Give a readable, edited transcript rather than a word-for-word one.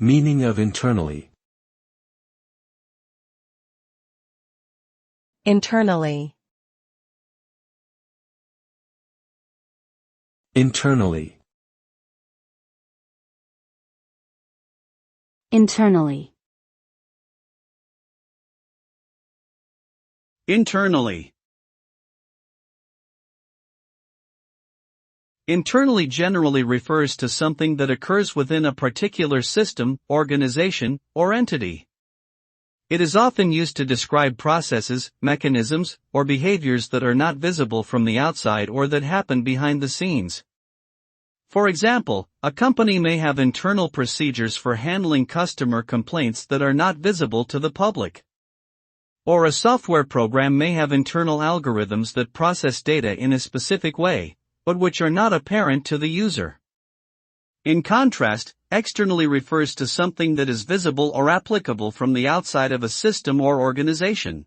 Meaning of internally. Internally. Internally. Internally. Internally. Internally generally refers to something that occurs within a particular system, organization, or entity. It is often used to describe processes, mechanisms, or behaviors that are not visible from the outside or that happen behind the scenes. For example, a company may have internal procedures for handling customer complaints that are not visible to the public. Or a software program may have internal algorithms that process data in a specific way, but which are not apparent to the user. In contrast, externally refers to something that is visible or applicable from the outside of a system or organization.